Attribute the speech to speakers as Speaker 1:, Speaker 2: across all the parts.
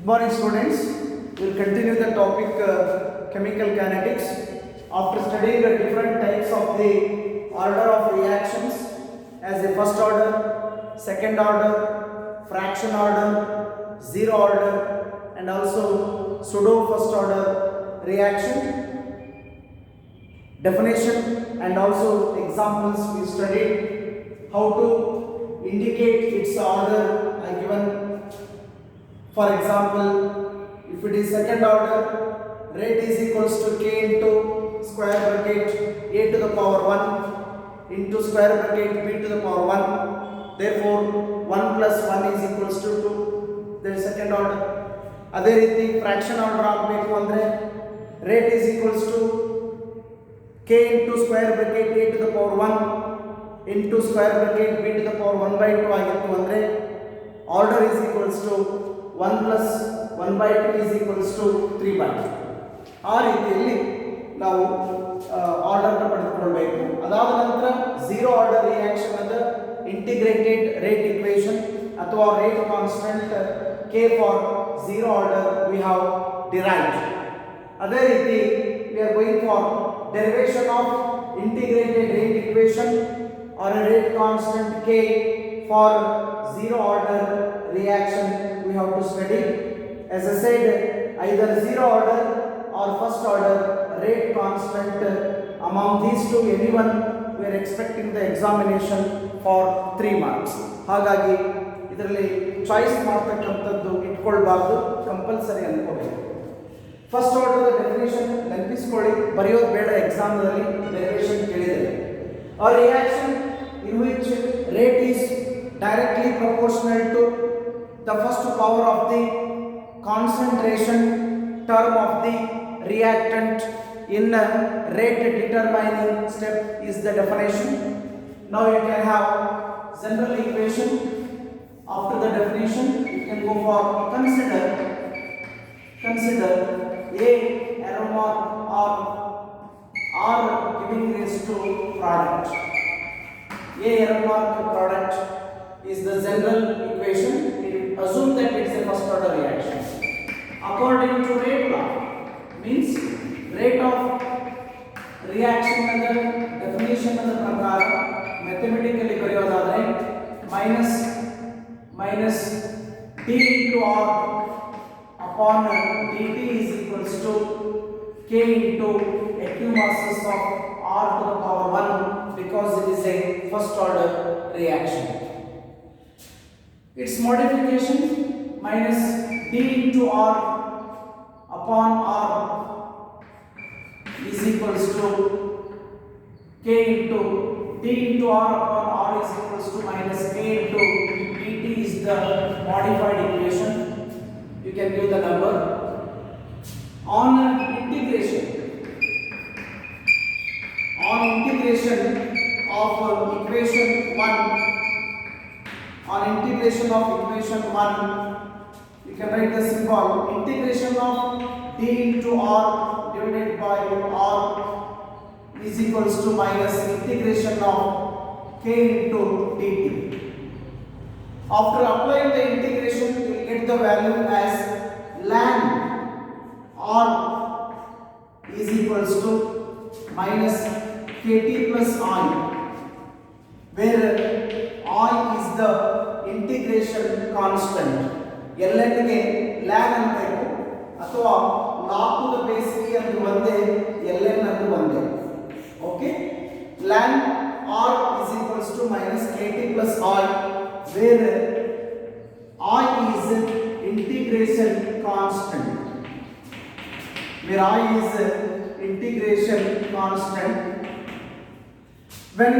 Speaker 1: Good morning students. We will continue the topic chemical kinetics. After studying the different types of the order of reactions as the first order, second order, fraction order, zero order and also pseudo first order reaction, definition and also examples we studied how to indicate its order are given. For example, if it is second order, rate is equals to k into square bracket a to the power 1 into square bracket b to the power 1. Therefore, 1 plus 1 is equals to 2. There is second order. ಅದೇ ರೀತಿ fraction order ಆಗಬೇಕು ಅಂದರೆ rate is equals to k into square bracket a to the power 1 into square bracket b to the power 1 by 2 ಆಗಿತ್ತು ಅಂದರೆ order is equals to 1 plus 1 by 2 is equals to 3 by 2. ಆ ರೀತಿಯಲ್ಲಿ ನಾವು ಆರ್ಡರ್ನ ಪಡೆದುಕೊಳ್ಳಬೇಕು. ಅದಾದ ನಂತರ ಝೀರೋ ಆರ್ಡರ್ ರಿಯಾಕ್ಷನ್ ಅದ ಇಂಟಿಗ್ರೇಟೆಡ್ ರೇಟ್ ಇಕ್ವೇಷನ್ ಅಥವಾ rate constant k for zero order we have derived. ಅದೇ ರೀತಿ we are going for derivation of integrated rate equation are a rate constant k for zero order reaction we have to study. As I said, either zero order or first order rate constant, among these two anyone we are expecting the examination for 3 marks. ಹಾಗಾಗಿ ಇದರಲ್ಲಿ choice ಮಾಡ್ತಕ್ಕಂಥದ್ದು ಇಟ್ಕೊಳ್ಬಾರ್ದು, compulsory ಅನ್ಕೋಬೇಕು. First order definition ನೆನಪಿಸ್ಕೊಳ್ಳಿ, ಬರೆಯೋದು ಬೇಡ, ಎಕ್ಸಾಮ್ನಲ್ಲಿ derivation ಕೇಳಿದರೆ. A reaction in which rate is directly proportional to the first power of the concentration term of the reactant in a rate determining step is the definition. Now you can have general equation. After the definition you can go for consider A aroma or giving rise to product. A aroma product is the general equation. Assume that it is a first order reaction. According to rate law, means rate of reaction under definition of the ಪ್ರಕಾರ mathematically ಬರೆಯೋದಾದ್ರೆ minus t into r upon dt is equals to k into active masses of r to the power 1 because it is a first order reaction. Its modification minus d into r upon r is equals to k into d into r upon r is equals to minus k into dt is the modified equation. You can give the number. On integration of equation 1, on integration of equation 1 you can write the symbol integration of d into r divided by r is equals to minus integration of k into dt. After applying the integration you will get the value as ln r is equals to minus kt plus I, where I is the integration constant. ln ಗೆ ln ಅನ್ನಬೇಕು ಅಥವಾ log to the base e ಅಂದ್ರೆ ಒಂದೇ, ln ಅಂದ್ರೆ ಒಂದೇ. Okay, ln r is equals to minus kt plus I, where I is integration constant, where I is integration constant. When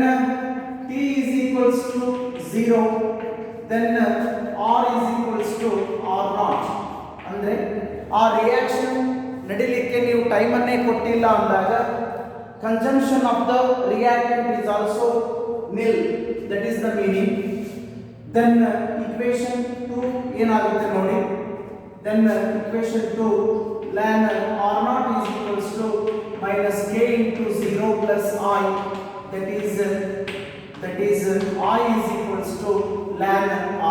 Speaker 1: t is equals to 0 then r is equals to r naught. ಅಂದ್ರೆ ಆ reaction ನಡಿಲಿಕ್ಕೆ ನೀವು time ಅನ್ನೇ ಕೊಟ್ಟಿಲ್ಲ ಅಂದಾಗ consumption of the reactant is also nil, that is the meaning. Then equation 2 ಏನಾಗುತ್ತೆ ನೋಡಿ, then equation 2 ln r naught is equals to minus k into 0 plus I, that is I is equals to ln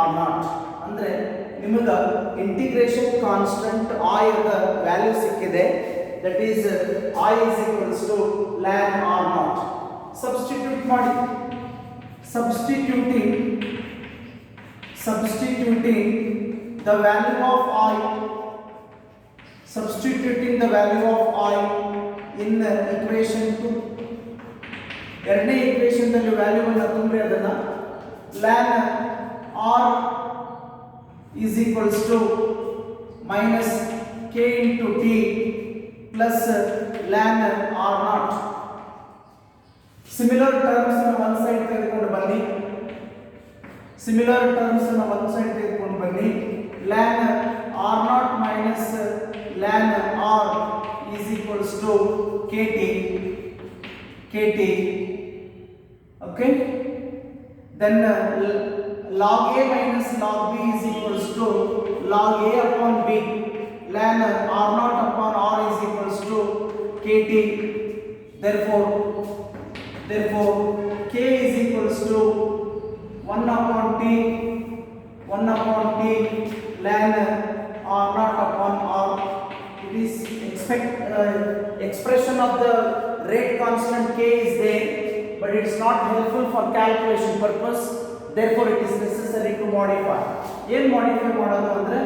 Speaker 1: r naught. ಅಂದ್ರೆ ನಿಮ್ಮ ನಿಮಗೆ integration constant I ದ value ಸಿಕ್ಕಿದೆ. That is I is equals to ln r naught. Substitute ಮಾಡಿ. substituting the value of I, substituting the value of I in the equation 2. ಎರಡನೇ equation ದಲ್ಲಿ value ಅನ್ನು ತುಂಬಿ ಅದನ್ನ ln r is equals to minus k into t plus ln r naught. Similar terms ಅನ್ನು ಒಂದು side ತೆಗೆದುಕೊಂಡು ಬನ್ನಿ. Similar terms ಅನ್ನು ಒಂದು ಸೈಡ್ ತೆಗೆದುಕೊಂಡು ಬನ್ನಿ. ln r naught minus ln r is equals to kt. Okay, then log a minus log b is equals to log a upon b. ln r naught upon r is equals to kt. Therefore k is equals to 1 upon t ln r naught upon r. It is expression of the rate constant k is there, but it is not helpful for calculation purpose. Therefore it is necessary to modify. ಏನು modify ಮಾಡೋದು ಅಂದ್ರೆ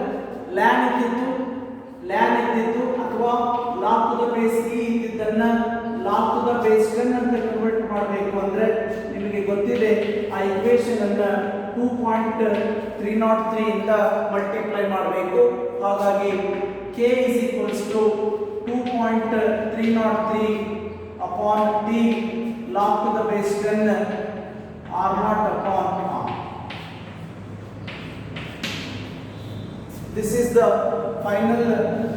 Speaker 1: ln ಇದ್ದಿದ್ದು ಅಥವಾ log to the base e ಇದ್ದಿದ್ದನ್ನ log to the base 10 ಅಂತ convert ಮಾಡಬೇಕು ಅಂದ್ರೆ ನಿಮಗೆ ಗೊತ್ತಿದೆ ಆ ಈಕ್ವೇಷನ್ ಅನ್ನ 2.303 ಇಂದ ಮಲ್ಟಿಪ್ಲೈ ಮಾಡಬೇಕು. ಹಾಗಾಗಿ k is equals to 2.303 upon t log to the base 10 r naught upon r. This is the final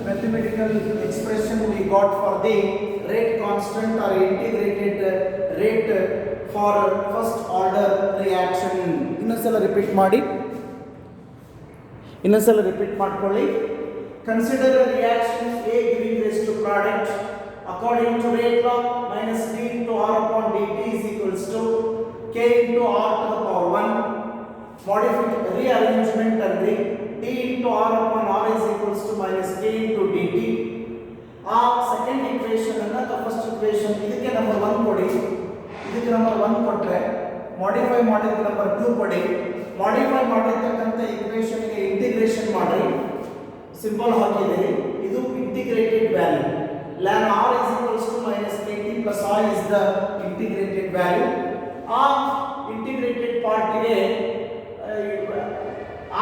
Speaker 1: mathematical expression we got for the rate constant or integrated rate for first order reaction. ಇನ್ನೊಂದ್ಸಲ repeat ಮಾಡ್ಕೊಳ್ಳಿ. Consider a reaction A giving rise to product according to rate law minus d into r upon dt is equals to k into r to the power 1. Rearrangement ಅಂದ್ರೆ d into r upon r is equals to minus k into dt. ಆ second equation ಅನ್ನ ಅಥವಾ first equation ಇದಕ್ಕೆ number 1 ಕೊಡಿ. ಇದಕ್ಕೆ number 1 ಕೊಟ್ರೆ modify ಮಾಡಿದ number 2 ಕೊಡಿ. ಮಾಡಿಫೈ ಮಾಡಿರ್ತಕ್ಕಂಥ ಈಕ್ವೇಷನ್ ಗೆ ಇಂಟಿಗ್ರೇಷನ್ ಮಾಡಿ. ಸಿಂಪಲ್ ಹಾಕಿದ್ದೀರಿ. ಇದು integrated value ln r is equals to minus kt plus I is the integrated value. ಆ ಇಂಟಿಗ್ರೇಟೆಡ್ ಪಾರ್ಟ್ ಗೆ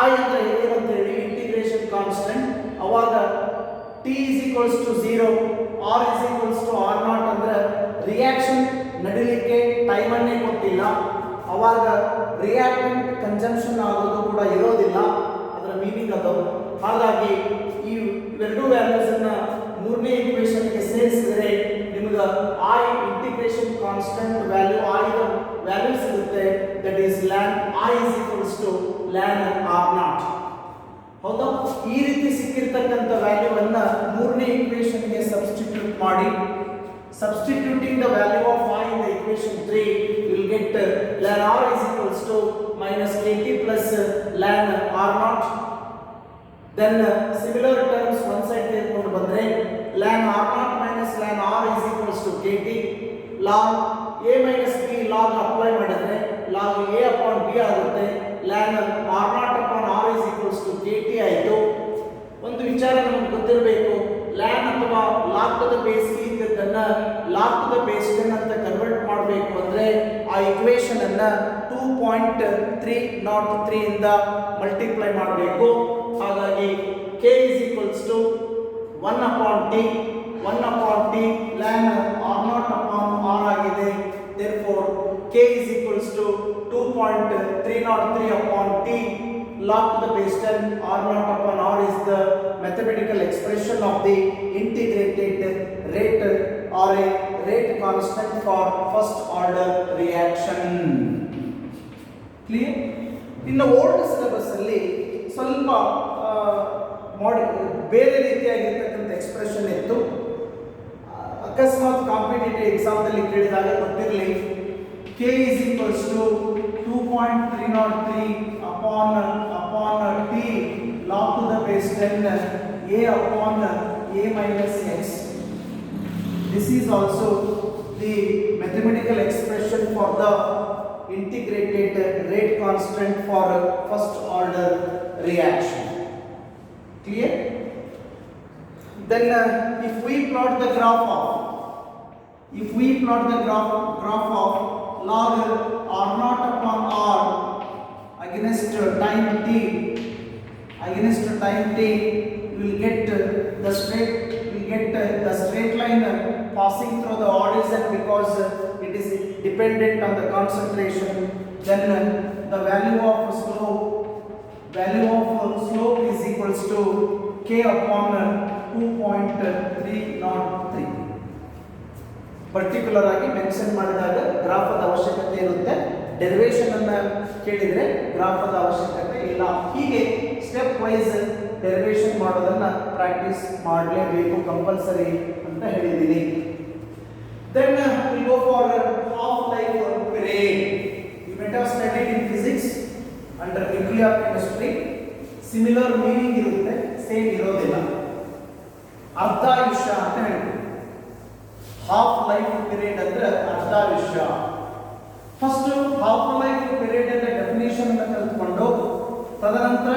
Speaker 1: I ಅಂದ್ರೆ ಏನಂತ ಹೇಳಿ ಇಂಟಿಗ್ರೇಷನ್ ಕಾನ್ಸ್ಟೆಂಟ್. ಅವಾಗ t is equals to 0 r is equals to r naught ಅಂದ್ರೆ reaction ನಡಿಲಿಕ್ಕೆ time ಅನ್ನೇ ಕೊಟ್ಟಿಲ್ಲ. ಅವಾಗ ರಿಯಾಕ್ಟೆಂಟ್ ಕನ್ಸಂಪ್ಷನ್ ಆಗೋದು ಕೂಡ ಇರೋದಿಲ್ಲ. ಅದರ ಮೀನಿಂಗ್ ಅದು. ಹಾಗಾಗಿ ಈ ಎರಡು ವ್ಯಾಲ್ಯೂಸ್ ಅನ್ನ ಮೂರನೇ ಈಕ್ವೇಷನ್ ಗೆ ಸೇರಿಸಿದರೆ ನಿಮಗೆ I integration constant value I ದ ವ್ಯಾಲ್ಯೂ ಸಿಗುತ್ತೆ. That is ln I is equals to ln r naught. ಹೌದಾ? ಈ ರೀತಿ ಸಿಕ್ಕಿರ್ತಕ್ಕಂಥ ವ್ಯಾಲ್ಯೂವನ್ನು ಮೂರನೇ ಈಕ್ವೇಷನ್ ಗೆ ಸಬ್ಸ್ಟಿಟ್ಯೂಟ್ ಮಾಡಿ. Substituting the value of I in the equation 3, you will get ln r is equals to minus kt plus ln r naught. Then similar terms one side ತೆಗೆದುಕೊಂಡು ಬಂದ್ರೆ ln r naught minus ln r is equals to kt. log a minus b log apply ಮಾಡಿದ್ರೆ log a upon b ಆಗುತ್ತೆ. ln r naught upon r is equals to kt ಆಯಿತು. ಒಂದು ವಿಚಾರ ನಮಗೆ ಗೊತ್ತಿರಬೇಕು. ln ಅಥವಾ log to the base e ಇದ್ದದನ್ನ log to the base 10 ಅಂತ convert ಮಾಡಬೇಕು ಅಂದ್ರೆ ಆ ಈಕ್ವೇಷನ್ ಅನ್ನ 2.303 ಇಂದ ಮಲ್ಟಿಪ್ಲೈ ಮಾಡಬೇಕು. ಹಾಗಾಗಿ k is equals to 1 upon t ln r naught upon r ಆಗಿದೆ. Therefore k is equals to 2.303 upon t log to the base 10 r naught upon r is the mathematical expression of the integrated rate or a rate constant for first order reaction. Clear? In the old syllabus ಅಲ್ಲಿ ಸ್ವಲ್ಪ ಬೇರೆ ರೀತಿಯಾಗಿರ್ತಕ್ಕಂಥ expression ಇತ್ತು. ಅಕಸ್ಮಾತ್ competitive ಎಕ್ಸಾಮ್ದಲ್ಲಿ ಕೇಳಿದಾಗ ಗೊತ್ತಿರಲಿ. k is equals to 2.303 upon t log is then a upon a minus x. This is also the mathematical expression for the integrated rate constant for first order reaction. Clear? Then if we plot the graph of log r naught upon r against time t, you will get the straight line passing through the origin because it is dependent on the concentration. Then the value of slope is equals to k upon 2.303. Particular ಆಗಿ mention ಮಾಡಿದಾಗ ಗ್ರಾಫದ ಅವಶ್ಯಕತೆ ಇರುತ್ತೆ. Derivation ಅನ್ನ ಕೇಳಿದ್ರೆ ಗ್ರಾಫದ ಅವಶ್ಯಕತೆ ಇಲ್ಲ. ಹೀಗೆ step wise derivation ಮಾಡೋದನ್ನ ಪ್ರಾಕ್ಟೀಸ್ ಮಾಡಲೇಬೇಕು, ಕಂಪಲ್ಸರಿ ಅಂತ ಹೇಳಿದ್ದೀನಿ. Then we go for half life period. You might have studied in physics under nuclear chemistry. Similar meaning ಇರುತ್ತೆ, ಸೇಮ್ ಇರೋದಿಲ್ಲ. ಅರ್ಧಾಯುಷ್ಯ ಅಂತ ಹೇಳ್ತೀವಿ. ಹಾಫ್ ಲೈಫ್ ಪೀರಿಯಡ್ ಅಂದ್ರೆ ಅರ್ಧಾಯುಷ್ಯ. ಫಸ್ಟ್ ಹಾಫ್ ಲೈಫ್ ಪೀರಿಯಡ್ ಅನ್ನ ಡೆಫಿನಿಷನ್ ಅನ್ನು ಕಲಿತುಕೊಂಡು ತದನಂತರ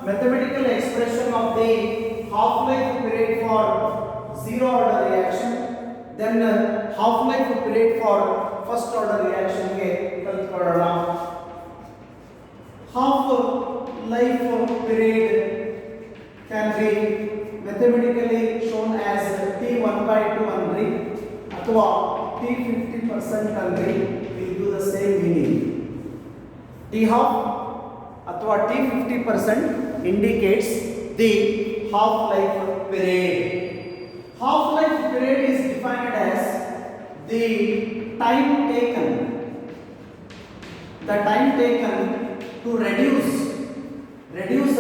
Speaker 1: mathematical expression of the half life period for zero order reaction, then half life period for first order reaction ge ಕಲಿತುಕೊಳ್ಳೋಣ. Half life period can be mathematically shown as t1/2 ಅಂದ್ರಿ ಅಥವಾ t50% ಅಂದ್ರಿ, will do the same meaning. T half ಅಥವಾ t50% indicates the half life period. Half life period is defined as the time taken to reduce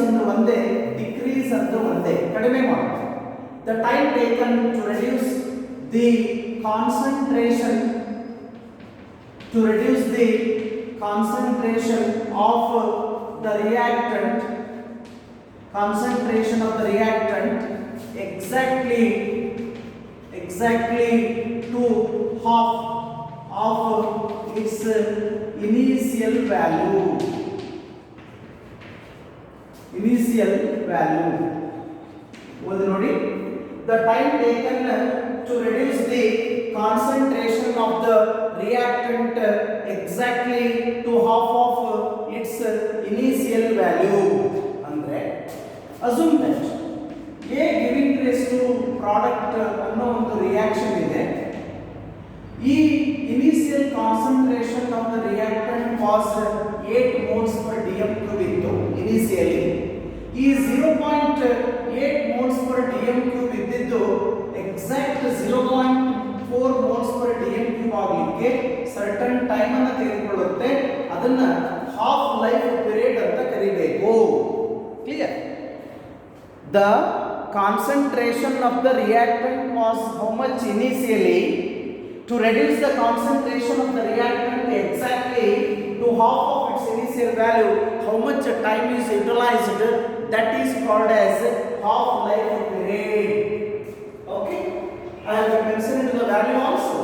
Speaker 1: ಅಂದ್ರೆ ಒಂದೇ, decrease ಅಂದ್ರೆ ಒಂದೇ, ಕಡಿಮೆ ಮಾಡಿ. The time taken to reduce the concentration of the reactant exactly to half of its initial value. ಓದಿ ನೋಡಿ. The time taken to reduce the concentration of the reactant exactly to half of its initial value. ಅಂದ್ರೆ assume that A giving rise to product ಅನ್ನೋ ಒಂದು reaction ಇದೆ. ಈ initial concentration of the reactant was 8 moles per dm cube ಇತ್ತು initially. ಈ 0.8 moles per dm cube ಇದ್ದಿದ್ದು exact 0.4 moles per dm cube ಆಗಲಿಕ್ಕೆ certain time ಅನ್ನು ತೆಗೆದುಕೊಳ್ಳುತ್ತೆ. ಅದನ್ನ ಹಾಫ್ ಲೈಫ್ ಪೀರಿಯಡ್ ಅಂತ ಕರೀಬೇಕು. Clear? The concentration of the reactant was how much initially? To reduce the concentration of the reactant exactly to half of its initial value, how much time is utilized, that is called as half life period. Okay, I have mentioned the value also.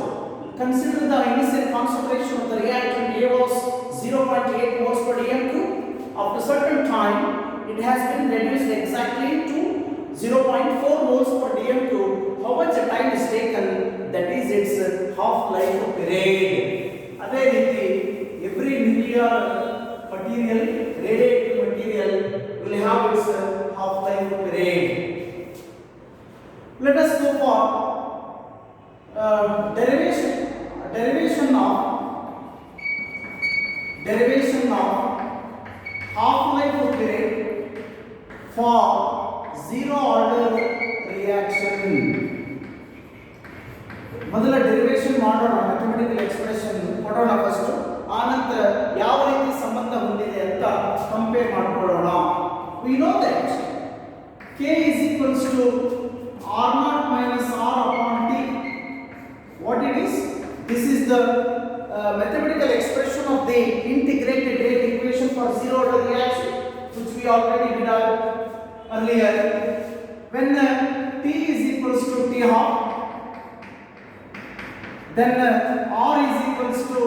Speaker 1: Consider the initial concentration of the reactant A was 0.8 moles per dm cube. After certain time it has been reduced exactly to 0.4 moles per dm cube. How much time is taken? That is its half life period. ಅದೇ ರೀತಿ every nuclear material, radioactive material will have its half life period. Let us go for derivation of half life period for zero order reaction. ಮೊದಲ derivation ಮಾಡೋಣ, mathematical expression ಕೊಡೋಣ first, ಆನಂತರ ಯಾವ ರೀತಿ ಸಂಬಂಧ ಹೊಂದಿದೆ ಅಂತ ಕಂಪೇರ್ ಮಾಡ್ಕೊಳ್ಳೋಣ. We know that K is equals to R0 minus R upon T. What it is? This is the mathematical expression of the integrated rate equation for zero order reaction, which we already did earlier. When t is equals to t half, then r is equals to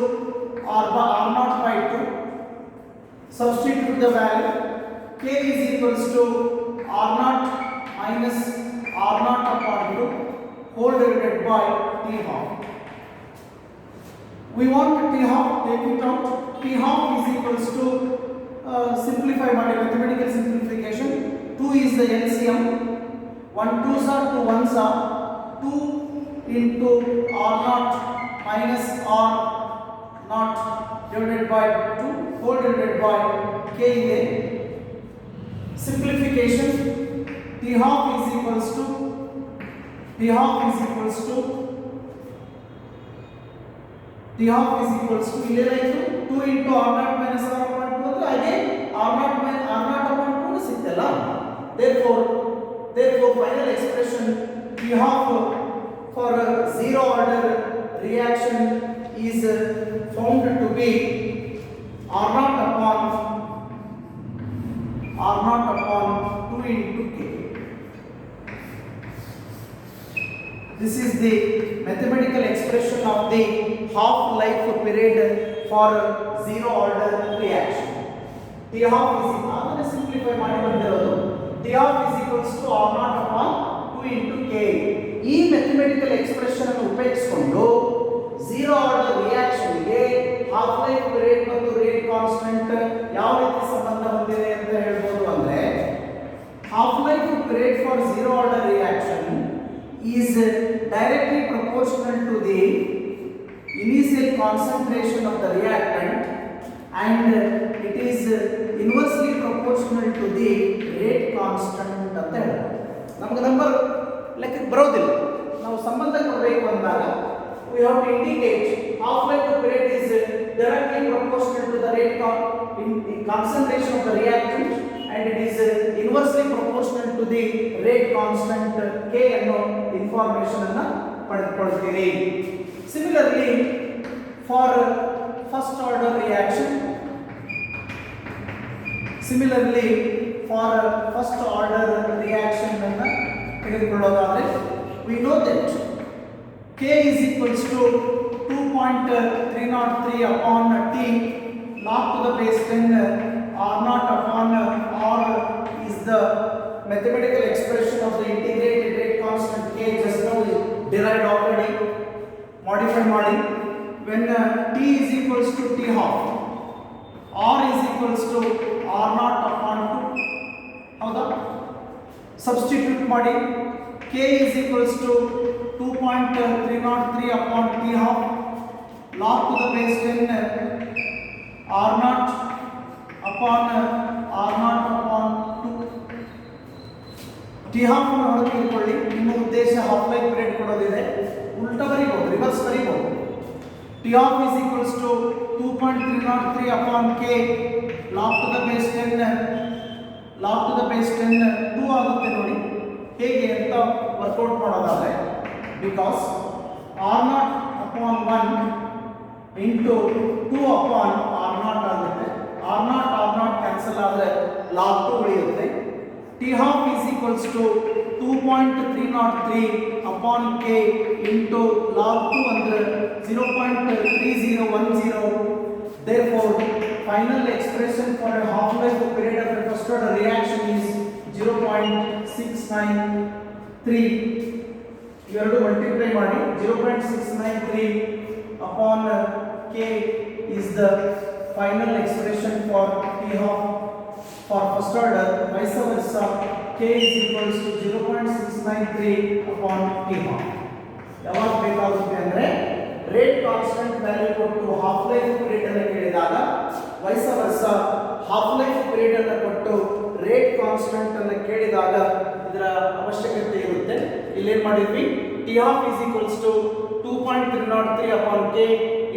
Speaker 1: r naught by 2. Substitute the value. K is equals to r naught minus r naught upon 2 whole divided by t half. We want t half, take it out. T half is equals to simplify by mathematical simplification. 2 is the LCM. 1 2s are 2 1s are 2 into r naught minus r naught divided by 2 whole divided by k ಇದೆ. Simplification. T half is equals to t half is equals to ಇಲ್ಲೇನಾಯಿತು 2 into r naught minus r upon 2 ಅಂದ್ರೆ ಹಾಗೆ r naught upon 2 ಸಿಕ್ತಲ್ಲ. therefore final expression t half for zero order reaction is found to be r naught upon 2 into k. This is the mathematical expression of the half life period for zero order reaction. T half is simplify ಮಾಡಿ ಬಂದಿರೋದು. T half is equals to r naught upon 2 into k. ಈ mathematical expression ಅನ್ನು ಉಪಯೋಗಿಸಿಕೊಂಡು zero order reaction ಗೆ half life period ಮತ್ತು rate constant ಯಾವ ರೀತಿ ಸಂಬಂಧ ಹೊಂದಿದೆ ಅಂತ ಹೇಳ್ಬೋದು ಅಂದ್ರೆ, half life period for zero order reaction is directly proportional to the initial concentration of the reactant and it is inversely proportional to the rate constant ಅಂತ ಹೇಳ್ತಾರೆ. ನಮಗೆ ನಂಬರ್ ಲೆಕ್ಕಕ್ಕೆ ಬರೋದಿಲ್ಲ. ನಾವು ಸಂಬಂಧ ಕೊಡಬೇಕು ಅಂದಾಗ we have to indicate half life period is directly proportional to the rate concentration of the reactant and it is inversely proportional to the rate constant k ಅನ್ನೋ information ಅನ್ನು ಪಡೆದುಕೊಳ್ಳುತ್ತೀರಿ. Similarly, for first order reaction ಅನ್ನು ತೆಗೆದುಕೊಳ್ಳೋದಾದರೆ we know that k is equals to 2.303 upon t log to the base 10 r naught upon r is the mathematical expression of the integrated rate constant k just now derived already. Modify ಮಾಡಿ when t is equals to t half, r is equals to r naught upon 2 ಹೌದಾ. Substitute ಮಾಡಿ k is equals to 2.303 upon t half log to the base 10 r naught upon 2. t half ಅನ್ನು ಹೊರಗೆ ಇಟ್ಕೊಳ್ಳಿ. ನಿಮ್ಮ ಉದ್ದೇಶ half life period ಕೊಡೋದಿದೆ, ಉಲ್ಟಾ ಬರೀಬಹುದು, reverse ಬರೀಬಹುದು. t half is equals to 2.303 upon k log to the base 10 2 ಆಗುತ್ತೆ ನೋಡಿ. ಹೇಗೆ ಅಂತ ವರ್ಕೌಟ್ ಮಾಡೋದಾದ್ರೆ, because r naught upon 1 into 2 upon r naught ಆಗುತ್ತೆ. r naught ಕ್ಯಾನ್ಸಲ್ ಆದರೆ log 2 ಉಳಿಯುತ್ತೆ. t half is equals to 2.303 upon k into log 2 ಅಂದರೆ 0.3010. Therefore, final expression for a half life period of a first order reaction is 0.693. ಇವೆರಡು multiply ಮಾಡಿ 0.693 upon k is the final expression for t half for first order. Vice versa, k is equals to 0.693 upon t half. ಯಾವಾಗ ಬೇಕಾಗುತ್ತೆ ಅಂದ್ರೆ rate constant value ಕೊಟ್ಟು half life period ಅನ್ನು ಕೇಳಿದಾಗ, wise Versa half life period ಅನ್ನು ಕೊಟ್ಟು rate constant ಅನ್ನು ಕೇಳಿದಾಗ ಇದರ ಅವಶ್ಯಕತೆ ಇರುತ್ತೆ. ಇಲ್ಲಿ ಏನು ಮಾಡಿದ್ವಿ, t half is equals to 2.303 upon k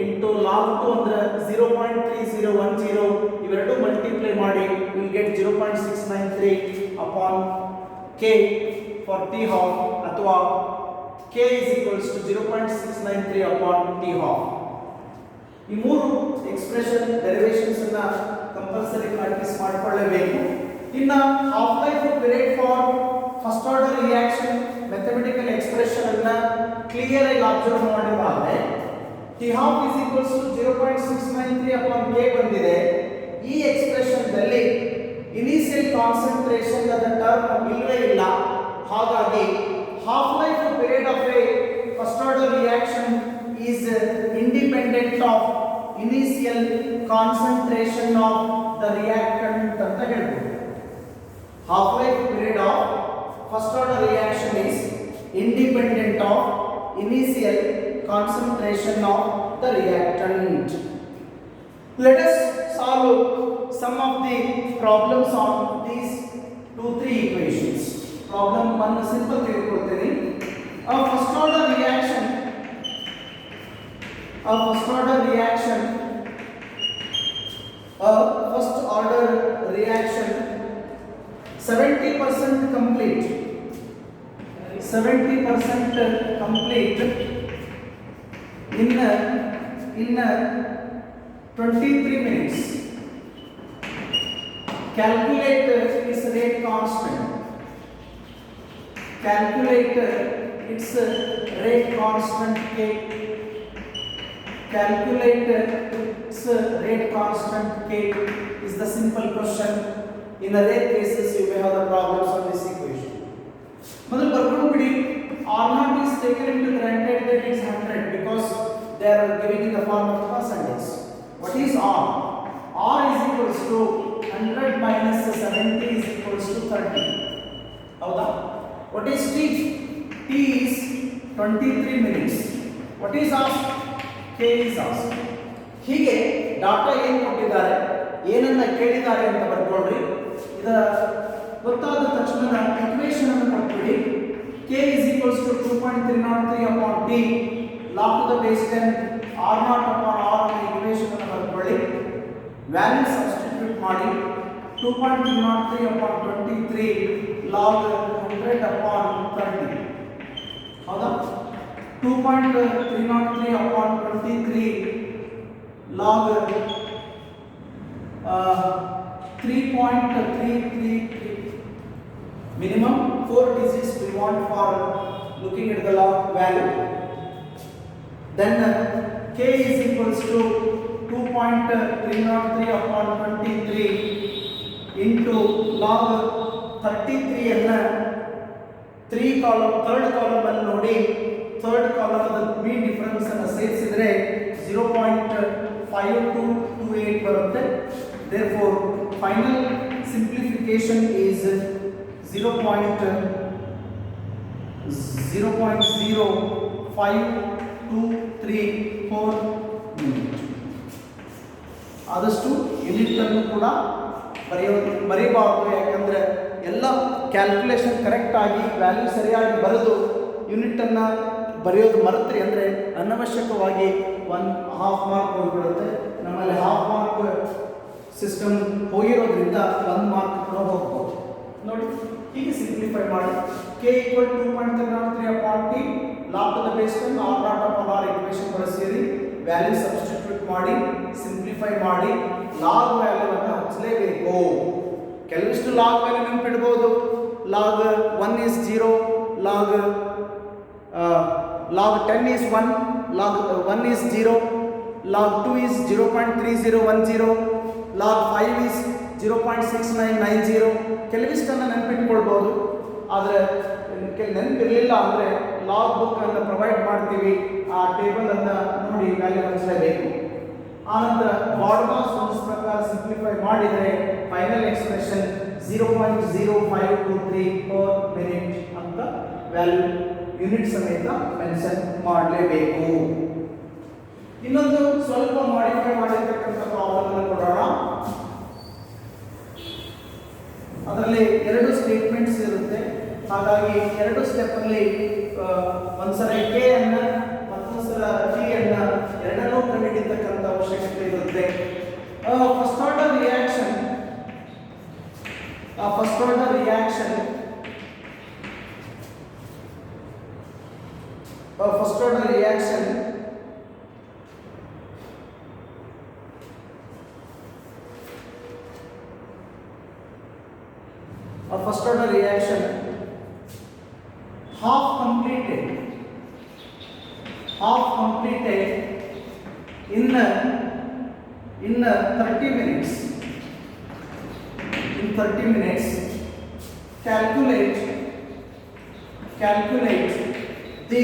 Speaker 1: into log 2 ಅಂದ್ರೆ 0.3010. ಇವೆರಡು ಮಲ್ಟಿಪ್ಲೈ ಮಾಡಿ will get 0.693 upon k for t half, ಅಥವಾ k is equals to 0.693 upon t half. ಈ ಮೂರು ಎಕ್ಸ್ಪ್ರೆಷನ್ ಡೆರಿವೇಷನ್ಸ್ ಅನ್ನ ಕಂಪಲ್ಸರಿ ಪ್ರಾಕ್ಟೀಸ್ ಮಾಡಿಕೊಳ್ಳಬೇಕು. ಇನ್ನು half life period for clear ಆಗಿ ಅಬ್ಸರ್ವ್ ಮಾಡಿದ್ರೆ T half is equals to 0.693 upon K ಬಂದಿದೆ. ಈ ಎಕ್ಸ್ಪ್ರೆಷನ್ ದಲ್ಲಿ ಇನಿಷಿಯಲ್ ಕಾನ್ಸಂಟ್ರೇಷನ್ ಅದ ಟರ್ಮ್ ಇಲ್ಲವೇ ಇಲ್ಲ. ಹಾಗಾಗಿ half life period of A first order reaction is independent of initial concentration of the reactant ಅಂತ ಹೇಳ್ಬೋದು. Half life period of first order reaction is independent of initial concentration of the reactant. Let us solve some of the problems on these 2-3 equations. Problem 1 simple ತೆಗೆದುಕೊಳ್ಳುತ್ತೇನೆ. A first order reaction 70% complete in 23 minutes. Calculate its rate constant. Calculate its rate constant K. Calculate its rate constant K is the simple question. In the rare cases, you may have the problems on this equation. ಮೊದಲು ಬರ್ಕೊಂಡು ಬಿಡಿ. R0 is taken into granted that it is 100 because they are giving in the form of percentage. What is R? R is equals to 100 minus 70 is equals to 30. ಹೌದಾ? What is T? T is 23 minutes. What is asked? K is asked. ಹೀಗೆ data ಏನು ಕೊಟ್ಟಿದ್ದಾರೆ, ಏನನ್ನ ಕೇಳಿದ್ದಾರೆ ಅಂತ ಬರ್ಕೊಳ್ರಿ. ಇದರ ಗೊತ್ತಾದ ತಕ್ಷಣ ಇಕ್ವೇಶನ್ ಅನ್ನು ಕೊಟ್ಬಿಡಿ. K is equals to 2.303 upon T log to the base 10 R0 upon R ಅನ್ನು ಇಕ್ವೇಶನ್ ಅನ್ನು ಬರ್ಕೊಳ್ಳಿ. ವ್ಯಾಲ್ಯೂ ಸಬ್ಸ್ಟಿಟ್ಯೂಟ್ ಮಾಡಿ 2.303 upon 23 log 100 upon 30. ಹೌದಾ? 2.303 upon 23 log 3.333. Minimum 4 digits we want for looking at the log value. Then K is equals to 2.303 upon 23 into log 33 ಅನ್ನ 3 column third column ಅಲ್ಲಿ ನೋಡಿ, third column the mean difference ಅನ್ನು ಸೇರಿಸಿದ್ರೆ 0.5228 ಬರುತ್ತೆ. Therefore final simplification is 0.05234 unit. ಆದಷ್ಟು unit ಅನ್ನು ಕೂಡ ಬರೆಯಬಾರದು. ಯಾಕಂದರೆ ಎಲ್ಲ ಕ್ಯಾಲ್ಕುಲೇಷನ್ ಕರೆಕ್ಟ್ ಆಗಿ ವ್ಯಾಲ್ಯೂ ಸರಿಯಾಗಿ ಬರೆದು ಯೂನಿಟನ್ನು ಬರೆಯೋದು ಮರೆತ್ರಿ ಅಂದರೆ ಅನವಶ್ಯಕವಾಗಿ 1/2 ಮಾರ್ಕ್ ಹೋಗಿಬಿಡುತ್ತೆ. ನಮ್ಮಲ್ಲಿ 1/2 ಮಾರ್ಕ್ ಸಿಸ್ಟಮ್ ಹೋಗಿರೋದ್ರಿಂದ 1 ಮಾರ್ಕ್ ಕೂಡ ಹೋಗ್ಬೋದು. ನೋಡಿ, ಹೀಗೆ ಸಿಂಪ್ಲಿಫೈ ಮಾಡಿ. K equal 2.303 upon T log to the base 10 R0 upon R equation ಬಳಸಿರಿ. ವ್ಯಾಲ್ಯೂ ಸಬ್ಸ್ಟಿಟ್ಯೂಟ್ ಮಾಡಿ, ಸಿಂಪ್ಲಿಫೈ ಮಾಡಿ. ಲಾಗ್ ವ್ಯಾಲ್ಯೂವನ್ನು ಹಚ್ಚಲೇಬೇಕು. ಕೆಲವಿಷ್ಟು ಲಾಗ್ ವ್ಯಾಲ್ಯೂ ನೆನಪಿಡ್ಬೋದು. Log 1 is 0, log 10 is 1, log 1 is 0, log 2 is 0.3010, log 5 is 0.6990. ಕೆಲವಿಷ್ಟನ್ನು ನೆನಪಿಟ್ಕೊಳ್ಬೋದು. ಆದರೆ ನೆನಪಿರಲಿಲ್ಲ ಅಂದರೆ ಲಾಗ್ ಬುಕ್ ಅನ್ನು ಪ್ರೊವೈಡ್ ಮಾಡ್ತೀವಿ, ಆ ಟೇಬಲ್ ಅನ್ನು ನೋಡಿ ವ್ಯಾಲ್ಯೂ ಹಚ್ಚಲೇಬೇಕು. ಆನಂತರ ಬಾಡ್ ಮಾಸ್ ರೂಲ್ಸ್ ಪ್ರಕಾರ ಸಿಂಪ್ಲಿಫೈ ಮಾಡಿದರೆ ಫೈನಲ್ ಎಕ್ಸ್ಪ್ರೆಷನ್ 0.0523 per minute ಅಂತ ವ್ಯಾಲ್ಯೂ ಯೂನಿಟ್ ಸಮೇತ ಮೆನ್ಷನ್ ಮಾಡಲೇಬೇಕು. ಇನ್ನೊಂದು ಸ್ವಲ್ಪ ಮಾಡಿಫೈ ಮಾಡಿರ್ತಕ್ಕಂಥ ಪ್ರಾಬ್ಲಮ್ ಅನ್ನು ಕೊಡೋಣ. ಅದರಲ್ಲಿ 2 ಸ್ಟೇಟ್ಮೆಂಟ್ಸ್ ಇರುತ್ತೆ. ಹಾಗಾಗಿ 2 ಸ್ಟೆಪ್ ಅಲ್ಲಿ ಒಂದ್ಸಲ K ಅನ್ನ ಮತ್ತೊಂದು ಸಲ T ಅನ್ನ ಎರಡನ್ನೂ ಕಂಡುಹಿಡಿಯತಕ್ಕಂಥ ಅವಶ್ಯಕತೆ ಇರುತ್ತೆ. First order reaction half completed half completed in 30 minutes. In 30 minutes, calculate the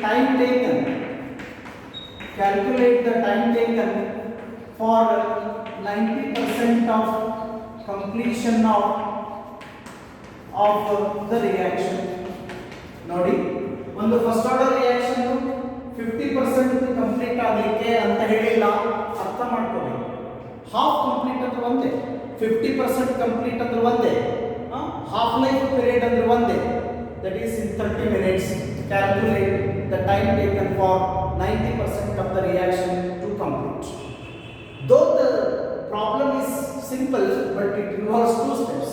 Speaker 1: time taken. Calculate the time taken for 90% of completion of the reaction. ನೋಡಿ, ಒಂದು ಫಸ್ಟ್ ಆರ್ಡರ್ ರಿಯಾಕ್ಷನ್ 50% ಕಂಪ್ಲೀಟ್ ಆಗಲಿಕ್ಕೆ ಅಂತ ಹೇಳಿಲ್ಲ, ಅರ್ಥ ಮಾಡ್ಕೋಬೇಕು. ಹಾಫ್ ಕಂಪ್ಲೀಟ್ ಅಂದ್ರೆ ಒಂದೇ, 50% complete ಅಂದ್ರೆ ಒಂದೇ, ಹಾಫ್ ಲೈಫ್ ಪೀರಿಯಡ್ ಅಂದ್ರೆ ಒಂದೇ. That is in 30 minutes. Calculate the time taken for 90% of the reaction to complete. Though the problem is simple, but it involves two steps.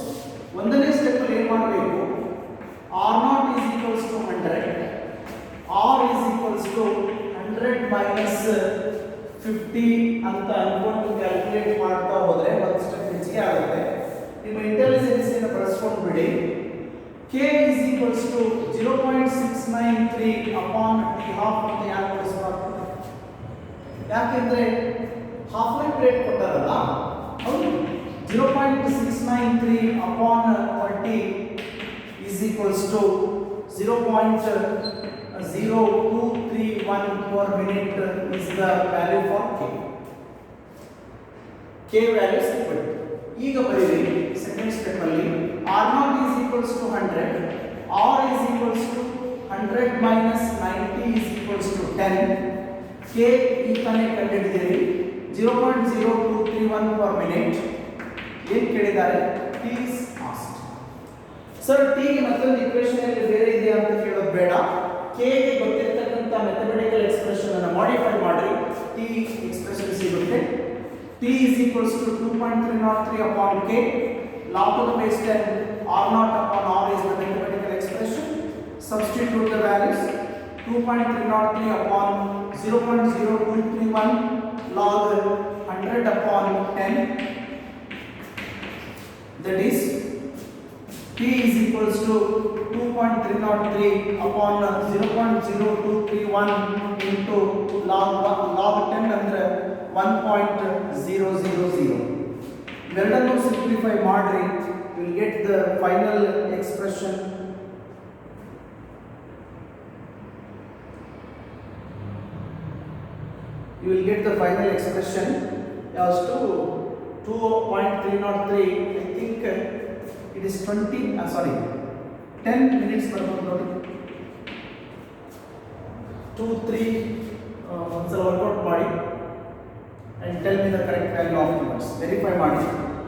Speaker 1: ಒಂದನೇ ಸ್ಟೆಪ್ ಅಲ್ಲಿ ಏನು ಮಾಡಬೇಕು, R0 is equals to 100, R is equals to 100 minus 50 ಅಂತ ಅನ್ಕೊಂಡು calculate ಮಾಡ್ತಾ ಹೋದ್ರೆ ಒಂದು step ಹೆಚ್ಚಿಗೆ ಆಗುತ್ತೆ. ನಿಮ್ಮ ಇಂಟೆಲಿಜೆನ್ಸ್ ಅನ್ನು ಬಳಸ್ಕೊಂಡು ಬಿಡಿ. K is equals to 0.693 upon T half ಅಂತ ಯಾಕೆ ಬಳಸಬಾರ್ದು? ಯಾಕೆಂದ್ರೆ ಹಾಫ್ ಲೈಫ್ ರೇಟ್ ಕೊಟ್ಟಾರಲ್ಲ, ಹೌದು, 0.693 upon 30 is equals to 0.0231 per minute is the value for K. K value is equal to, ಈಗ ಬರೀರಿ ಸೆಕೆಂಡ್ ಸ್ಟೆಪ್ ಅಲ್ಲಿ R0 is equals to 100, R is equals to 100 minus 90 is equals to 10. K ಈ ತಾನೇ ಕಂಡುಹಿಡಿದಿರಿ, 0.0231 per minute. ಏನು ಕೇಳಿದ್ದಾರೆ? T is asked. Sir, T ಗೆ ಮತ್ತೊಂದು equation ಅಲ್ಲಿ ಬೇರೆ ಇದೆ ಅಂತ ಕೇಳೋದು ಬೇಡ. K ಗೆ ಗೊತ್ತಿರತಕ್ಕಂತ ಮ್ಯಾಥಮೆಟಿಕಲ್ ಎಕ್ಸ್ಪ್ರೆಷನ್ ಅನ್ನು ಮಾಡಿಫೈ ಮಾಡಿ T ಎಕ್ಸ್ಪ್ರೆಷನ್ ಸಿಗುತ್ತೆ. T is equals to 2.303 upon K. Log to the base 10 R0 upon R is the mathematical expression. Substitute the values. 2.303 upon 0.0231 log 100 upon 10. That is T is equals to 2.303 upon 0.0231 into log 10 ಅಂದ್ರೆ 1.000. ಇವೆರಡನ್ನು simplify ಮಾಡ್ರಿ, you will get the final expression. You will get the final expression as to 2.303. I think it is 10 minutes per ನೋಡಿ. 2 3 ಒಂದ್ಸಲ workout ಮಾಡಿ and tell me the correct value afterwards. Verify ಮಾಡಿ,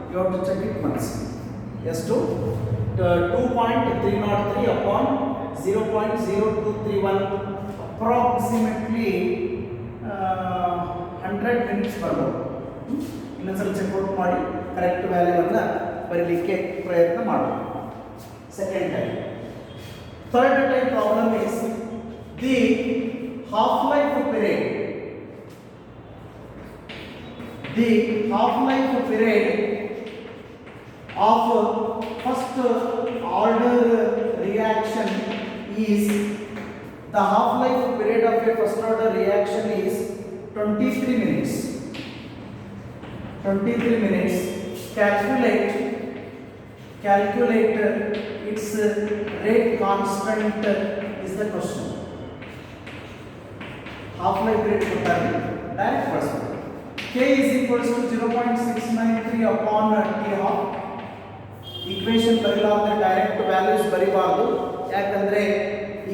Speaker 1: you have to check it once. Yes, to 2.303 upon 0.0231 approximately 100 minutes ಬರ್ಬೋದು. ಇನ್ನೊಂದ್ಸಲ checkout ಮಾಡಿ correct ವ್ಯಾಲ್ಯೂವನ್ನು ಬರೀಲಿಕ್ಕೆ ಪ್ರಯತ್ನ ಮಾಡೋಣ. Second type. Third type problem is the half life period. The half-life period of first order reaction is, the half-life period of a first order reaction is 23 minutes. 23 minutes. Calculate its rate constant is the question. Half-life period ಕೊಟ್ಟಾರೆ, direct question. K is equals to 0.693 upon T half. Equation ಬರೀಲಾರ್ದೆ direct values ಬರೀಬಾರ್ದು, ಯಾಕಂದ್ರೆ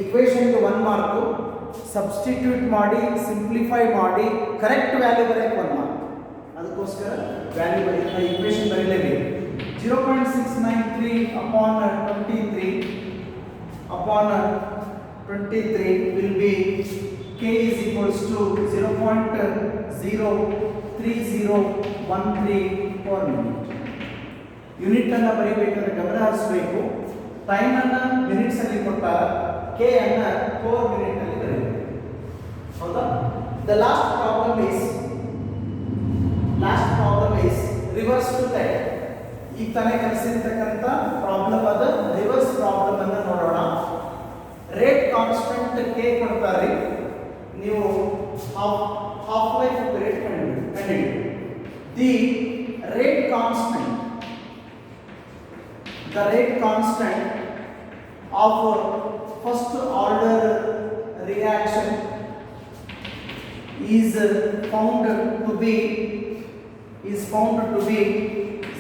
Speaker 1: equation ಗೆ 1 mark, substitute ಮಾಡಿ simplify ಮಾಡಿ correct value ಬರೆಯಕ್ಕೆ 1 mark. ಅದಕ್ಕೋಸ್ಕರ value ಬರೀತಾ equation ಬರೀಲೇಬೇಕು. 0.693 upon 23 will be K is equals to 0.03013 per minute. Unit ಅನ್ನು ಬರೀಬೇಕಾದ್ರೆ ಗಮನ ಹರಿಸಬೇಕು. ಟೈಮ್ ಅನ್ನು ಮಿನಿಟ್ಸ್ ಅಲ್ಲಿ ಕೊಟ್ಟಾಗ K ಅನ್ನು 4 ಮಿನಿಟ್ ಅಲ್ಲಿ ಬರೀಬೇಕು. ಹೌದಾ? The last problem is reverse to that. ಈಗ ತಾನೇ ಕಲಿಸಿರ್ತಕ್ಕಂಥ ಪ್ರಾಬ್ಲಮ್ ಅದ ರಿವರ್ಸ್ ಪ್ರಾಬ್ಲಮ್ ಅನ್ನು ನೋಡೋಣ. ರೇಟ್ ಕಾನ್ಸ್ಟೆಂಟ್ K ಕೊಡ್ತಾರೆ, ನೀವು rate constant of first order reaction is found to be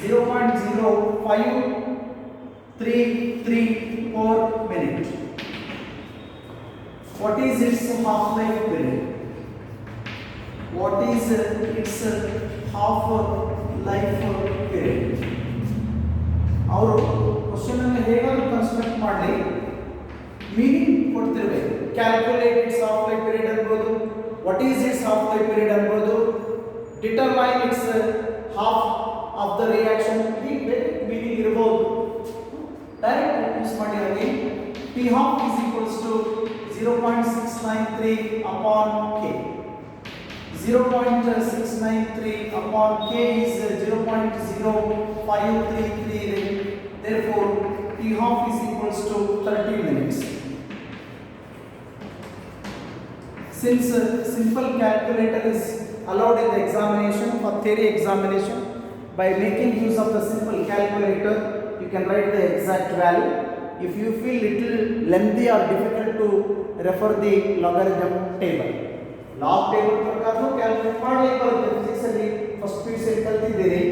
Speaker 1: 0.05334 minute. What is its half-life period? What is its half-life period? ಅವರು question ಅನ್ನು ಹೇಗಾದ್ರೂ ಕನ್ಸ್ಟ್ರಕ್ಟ್ ಮಾಡಲಿ, ಮೀನಿಂಗ್ ಕೊಡ್ತಿರ್ಬೇಕು. Calculate its half life period ಅನ್ಬೋದು, what is its half life period ಅನ್ಬೋದು, determine its half of the reaction, ಹೀಗೆ meaning ಇರಬಹುದು. Direct use ಮಾಡಿ ಹಾಗೆ P half is equals to 0.693 upon K. 0.693 upon K is 0.0533. Therefore, T half is equals to 30 minutes. Since simple calculator is allowed in the examination for theory examination, by making use of the simple calculator, you can write the exact value. If you feel little lengthy or difficult to refer the logarithm table, log table ಪ್ರಕಾರ calculate ಮಾಡಲಿಕ್ಕೆ ಬರುತ್ತೆ. Physics ಅಲ್ಲಿ first piece ಕಲ್ತಿದ್ದೀರಿ.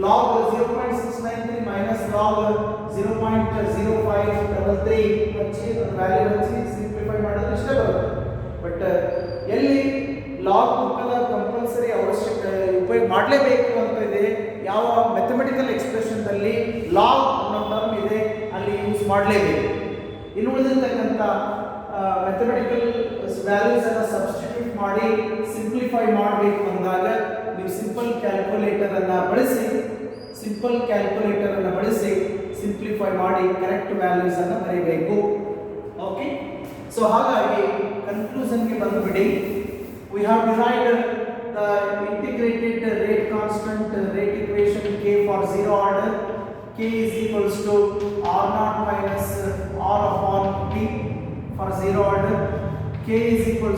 Speaker 1: log 0.693 minus log 0.0533 ಹಚ್ಚಿ value ಹಚ್ಚಿ simplify ಮಾಡಿದ್ರೆ ಇಷ್ಟೇ ಬರುತ್ತೆ. But ಎಲ್ಲಿ ಲಾಗ್ ಬುಕ್ಕದ ಕಂಪಲ್ಸರಿ ಉಪಯೋಗ ಮಾಡಲೇಬೇಕು ಅಂತ ಇದೆ, ಯಾವ ಮ್ಯಾಥಮೆಟಿಕಲ್ ಎಕ್ಸ್ಪ್ರೆಷನ್ದಲ್ಲಿ ಲಾಗ್ ಅನ್ನೋ ಟರ್ಮ್ ಇದೆ ಅಲ್ಲಿ ಯೂಸ್ ಮಾಡಲೇಬೇಕು. ಇನ್ನು ಉಳಿದಿರ್ತಕ್ಕಂಥ ಮ್ಯಾಥಮೆಟಿಕಲ್ ವ್ಯಾಲ್ಯೂಸ್ ಅನ್ನು ಸಬ್ಸ್ಟಿಟ್ಯೂಟ್ ಮಾಡಿ ಸಿಂಪ್ಲಿಫೈ ಮಾಡಬೇಕು ಅಂದಾಗ ನೀವು ಸಿಂಪಲ್ ಕ್ಯಾಲ್ಕುಲೇಟರ್ ಅನ್ನು ಬಳಸಿ ಸಿಂಪ್ಲಿಫೈ ಮಾಡಿ ಕರೆಕ್ಟ್ ವ್ಯಾಲ್ಯೂಸ್ ಅನ್ನು ಬರೀಬೇಕು. ಓಕೆ, ಸೊ ಹಾಗಾಗಿ ಕನ್ಕ್ಲೂಷನ್ಗೆ ಬಂದುಬಿಡಿ. V have derived the integrated rate constant rate equation K for zero order. K is equals to R0 minus R upon T for zero order. K is equals